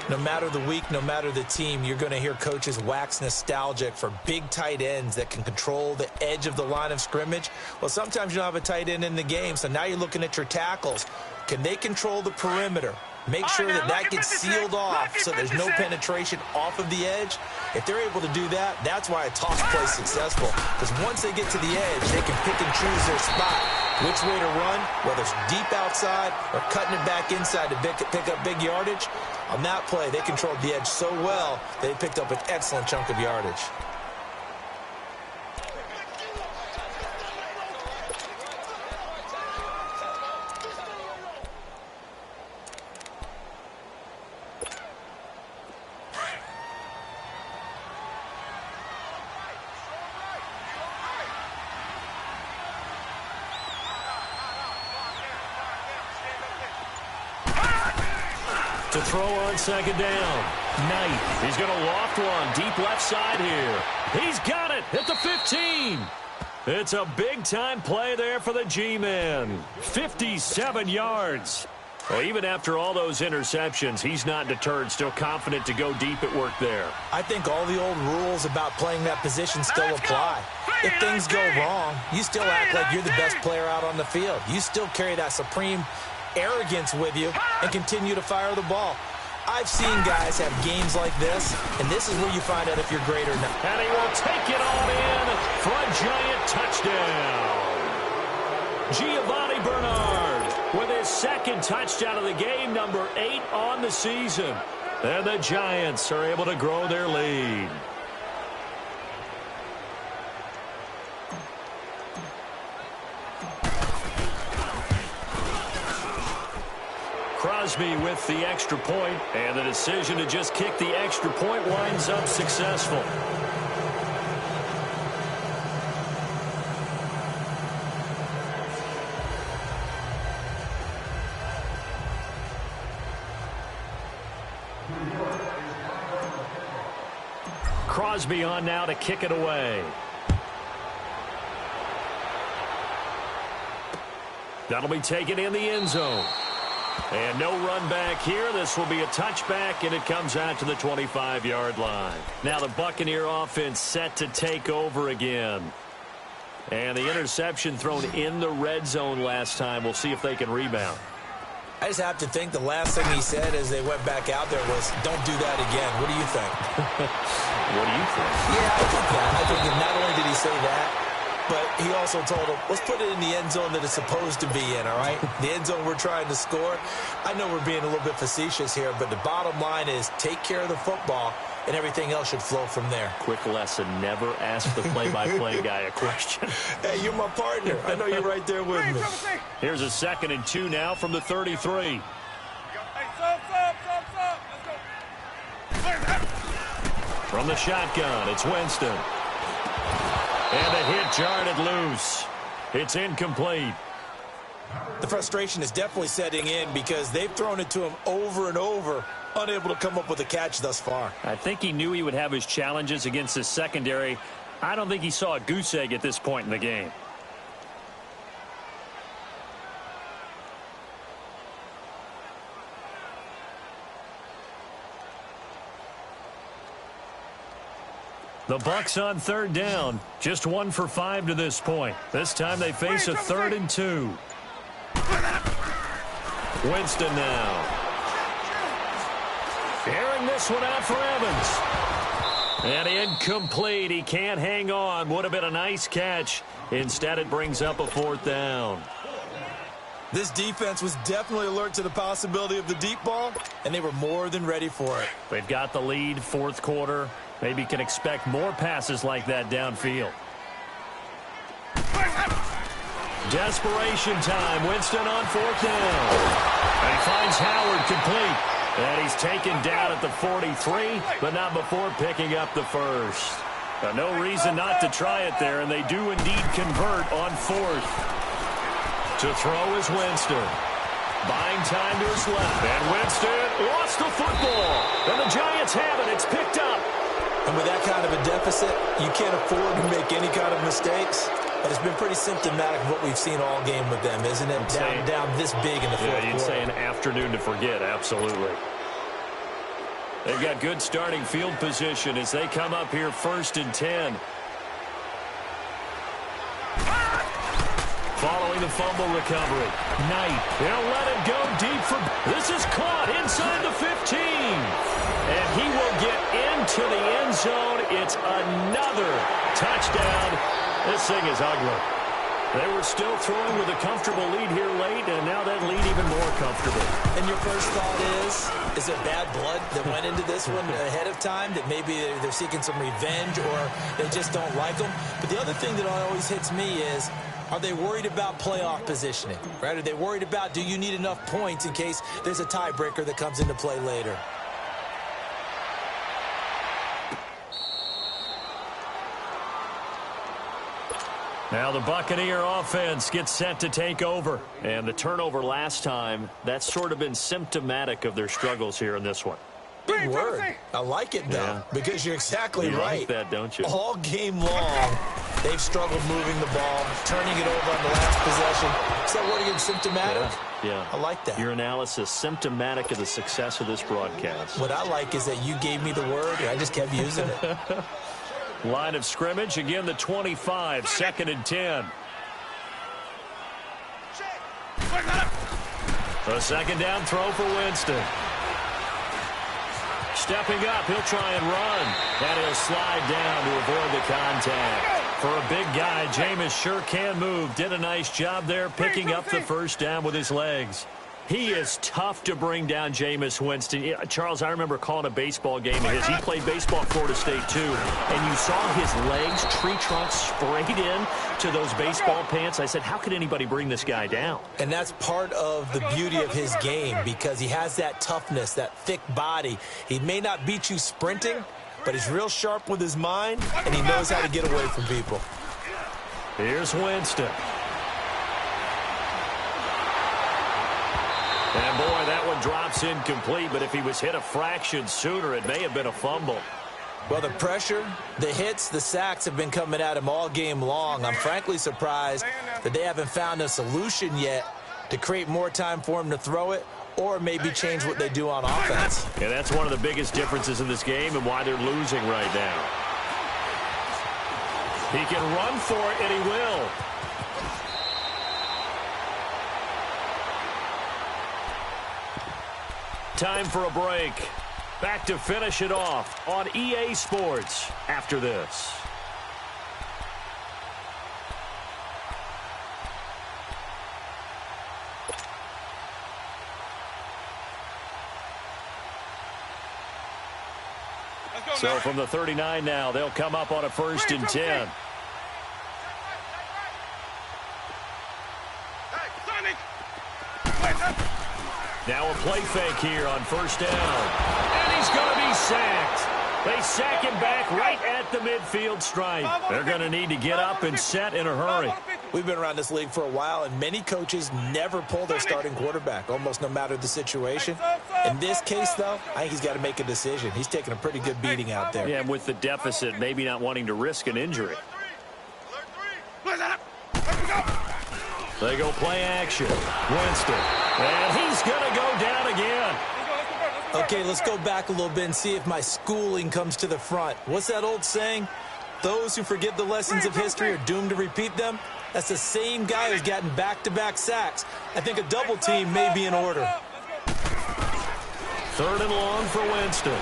No matter the week, no matter the team, you're going to hear coaches wax nostalgic for big tight ends that can control the edge of the line of scrimmage. Well, sometimes you don't have a tight end in the game, so now you're looking at your tackles. Can they control the perimeter? Make sure that gets sealed off so there's no penetration off of the edge. If they're able to do that, that's why a toss play is successful. Because once they get to the edge, they can pick and choose their spot. Which way to run, whether it's deep outside or cutting it back inside to pick up big yardage. On that play, they controlled the edge so well, they picked up an excellent chunk of yardage. To throw on second down. Knight. He's going to loft one deep left side here. He's got it at the 15. It's a big-time play there for the G-men. 57 yards. Well, even after all those interceptions, he's not deterred, still confident to go deep at work there. I think all the old rules about playing that position still apply. If things go wrong, you still act like you're the best player out on the field. You still carry that supreme arrogance with you and continue to fire the ball. I've seen guys have games like this, and this is where you find out if you're great or not. And he will take it on in for a giant touchdown. Giovanni Bernard with his second touchdown of the game, number 8 on the season. And the Giants are able to grow their lead. Crosby with the extra point, and the decision to just kick the extra point winds up successful. Crosby on now to kick it away. That'll be taken in the end zone. And no run back here. This will be a touchback, and it comes out to the 25-yard line. Now the Buccaneer offense set to take over again. And the interception thrown in the red zone last time. We'll see if they can rebound. I just have to think the last thing he said as they went back out there was, don't do that again. What do you think? What do you think? Yeah, I think that. I think that not only did he say that, but he also told him, let's put it in the end zone that it's supposed to be in, all right? The end zone we're trying to score. I know we're being a little bit facetious here, but the bottom line is take care of the football, and everything else should flow from there. Quick lesson, never ask the play-by-play guy a question. Hey, you're my partner. I know you're right there with me. Here's a 2nd and 2 now from the 33. From the shotgun, it's Winston. And the hit jarred it loose. It's incomplete. The frustration is definitely setting in because they've thrown it to him over and over, unable to come up with a catch thus far. I think he knew he would have his challenges against his secondary. I don't think he saw a goose egg at this point in the game. The Bucs on 3rd down. Just 1 for 5 to this point. This time they face a 3rd and 2. Winston now. Airing this one out for Evans. And incomplete. He can't hang on. Would have been a nice catch. Instead, it brings up a 4th down. This defense was definitely alert to the possibility of the deep ball, and they were more than ready for it. They've got the lead, 4th quarter. Maybe can expect more passes like that downfield. Desperation time. Winston on 4th down. And he finds Howard complete. And he's taken down at the 43, but not before picking up the first. No reason not to try it there, and they do indeed convert on 4th. To throw is Winston. Buying time to his left. And Winston lost the football. And the Giants have it. It's picked up. And with that kind of a deficit, you can't afford to make any kind of mistakes. And it's been pretty symptomatic of what we've seen all game with them, isn't it? Down this big in the fourth quarter. You'd say an afternoon to forget, absolutely. They've got good starting field position as they come up here 1st and 10. Following the fumble recovery. Knight, he'll let it go deep for... This is caught inside the 15. And he will get into the end zone. It's another touchdown. This thing is ugly. They were still throwing with a comfortable lead here late, and now that lead even more comfortable. And your first thought is there bad blood that went into this one ahead of time, that maybe they're seeking some revenge or they just don't like them? But the other thing that always hits me is, are they worried about playoff positioning? Right? Are they worried about, do you need enough points in case there's a tiebreaker that comes into play later? Now the Buccaneer offense gets set to take over. And the turnover last time, that's sort of been symptomatic of their struggles here in this one. Big word. I like it, though, because you're exactly right. You like that, don't you? All game long, they've struggled moving the ball, turning it over on the last possession. Is that word again, symptomatic? Yeah. I like that. Your analysis, symptomatic of the success of this broadcast. What I like is that you gave me the word, and I just kept using it. Line of scrimmage, again the 25, 2nd and 10. A 2nd down throw for Winston. Stepping up, he'll try and run. And he'll slide down to avoid the contact. For a big guy, Jameis sure can move. Did a nice job there picking up the first down with his legs. He is tough to bring down, Jameis Winston. Charles, I remember calling a baseball game of his. He played baseball at Florida State, too. And you saw his legs, tree trunks sprayed in to those baseball pants. I said, how could anybody bring this guy down? And that's part of the beauty of his game because he has that toughness, that thick body. He may not beat you sprinting, but he's real sharp with his mind, and he knows how to get away from people. Here's Winston. And, boy, that one drops incomplete, but if he was hit a fraction sooner, it may have been a fumble. Well, the pressure, the hits, the sacks have been coming at him all game long. I'm frankly surprised that they haven't found a solution yet to create more time for him to throw it or maybe change what they do on offense. And that's one of the biggest differences in this game and why they're losing right now. He can run for it, and he will. Time for a break. Back to finish it off on EA Sports after this. So from the 39 now, they'll come up on a 1st and 10. Now a play fake here on 1st down. And he's going to be sacked. They sack him back right at the midfield stripe. They're going to need to get up and set in a hurry. We've been around this league for a while, and many coaches never pull their starting quarterback, almost no matter the situation. In this case, though, I think he's got to make a decision. He's taking a pretty good beating out there. Yeah, and with the deficit, maybe not wanting to risk an injury. They go play action. Winston. And he's going to go down again. Okay, let's go back a little bit and see if my schooling comes to the front. What's that old saying? Those who forget the lessons of history are doomed to repeat them. That's the same guy who's gotten back-to-back sacks. I think a double team may be in order. 3rd and long for Winston.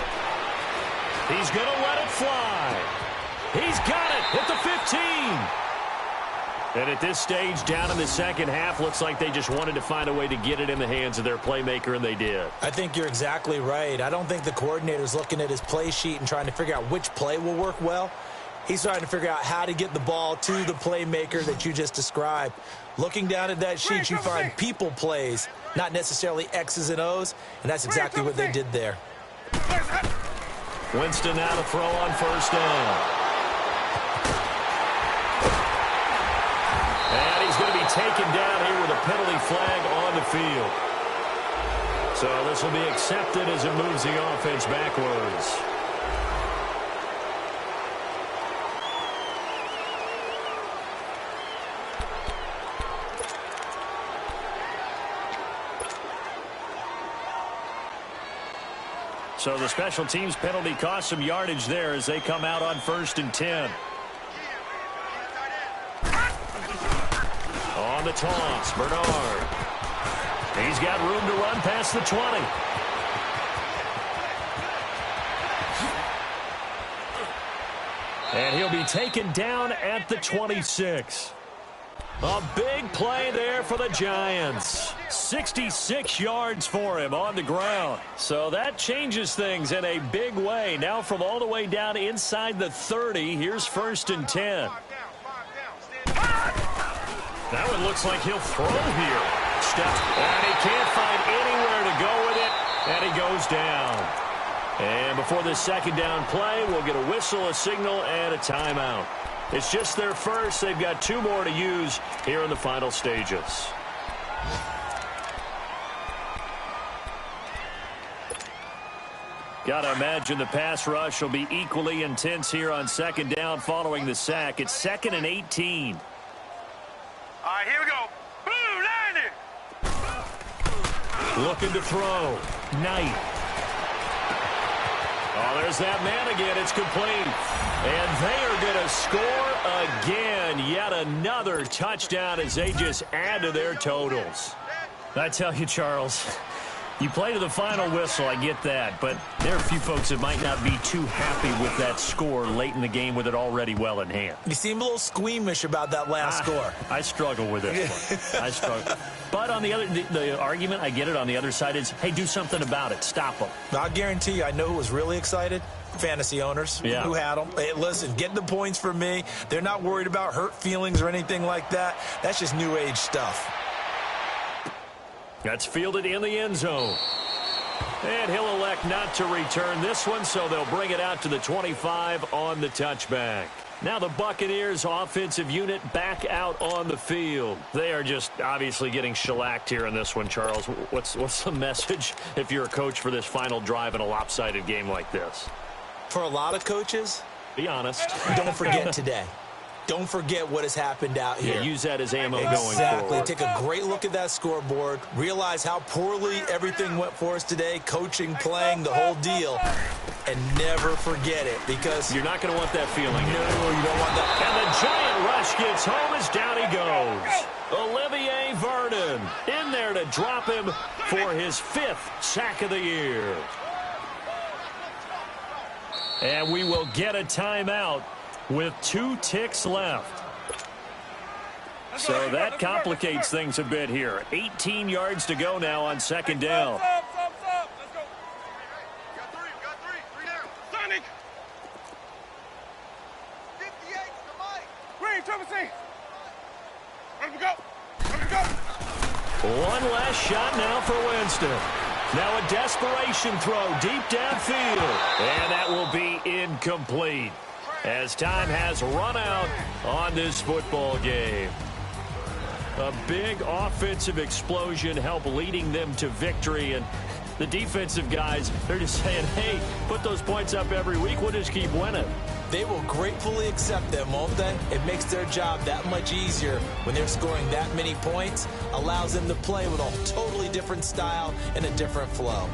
He's going to let it fly. He's got it at the 15. And at this stage, down in the second half, looks like they just wanted to find a way to get it in the hands of their playmaker, and they did. I think you're exactly right. I don't think the coordinator's looking at his play sheet and trying to figure out which play will work well. He's trying to figure out how to get the ball to the playmaker that you just described. Looking down at that sheet, you find people plays, not necessarily X's and O's, and that's exactly what they did there. Winston now to throw on 1st down. And he's going to be taken down here with a penalty flag on the field. So this will be accepted as it moves the offense backwards. So the special teams penalty cost some yardage there as they come out on 1st and 10. On the toss, Bernard. He's got room to run past the 20. And he'll be taken down at the 26. A big play there for the Giants. 66 yards for him on the ground. So that changes things in a big way. Now from all the way down inside the 30, here's 1st and 10. That one looks like he'll throw here. And he can't find anywhere to go with it, and he goes down. And before this 2nd down play, we'll get a whistle, a signal, and a timeout. It's just their first. They've got 2 more to use here in the final stages. Got to imagine the pass rush will be equally intense here on 2nd down following the sack. It's 2nd and 18. All right, here we go. Blue 90. Looking to throw. Knight. Oh, there's that man again. It's complete. And they are going to score again. Yet another touchdown as they just add to their totals. I tell you, Charles, you play to the final whistle, I get that. But there are a few folks that might not be too happy with that score late in the game with it already well in hand. You seem a little squeamish about that last score. I struggle with this one. I struggle. But on the other, the argument, I get it, on the other side is, hey, do something about it. Stop them. I'll guarantee you, I know who was really excited. Fantasy owners who had them. Hey, listen, get the points for me. They're not worried about hurt feelings or anything like that. That's just new age stuff. That's fielded in the end zone. And he'll elect not to return this one, so they'll bring it out to the 25 on the touchback. Now the Buccaneers offensive unit back out on the field. They are just obviously getting shellacked here in this one, Charles. What's the message if you're a coach for this final drive in a lopsided game like this? For a lot of coaches, be honest. Don't forget today. Don't forget what has happened out here. Yeah, use that as ammo going forward. Exactly. Take a great look at that scoreboard. Realize how poorly everything went for us today. Coaching, playing, the whole deal. And never forget it, because you're not going to want that feeling. No, you don't want that. And the giant rush gets home as down he goes. Olivier Vernon in there to drop him for his 5th sack of the year. And we will get a timeout with 2 ticks left. So that complicates things a bit here. 18 yards to go now on 2nd down. Last shot now for Winston. Now a desperation throw deep downfield. And that will be incomplete as time has run out on this football game. A big offensive explosion helped leading them to victory. And the defensive guys, they're just saying, hey, put those points up every week. We'll just keep winning. They will gratefully accept them, won't they? It makes their job that much easier when they're scoring that many points. Allows them to play with a totally different style and a different flow.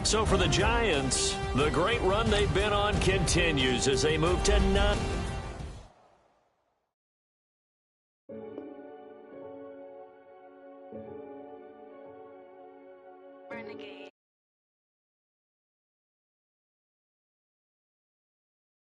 So for the Giants, the great run they've been on continues as they move to 9. Renegade.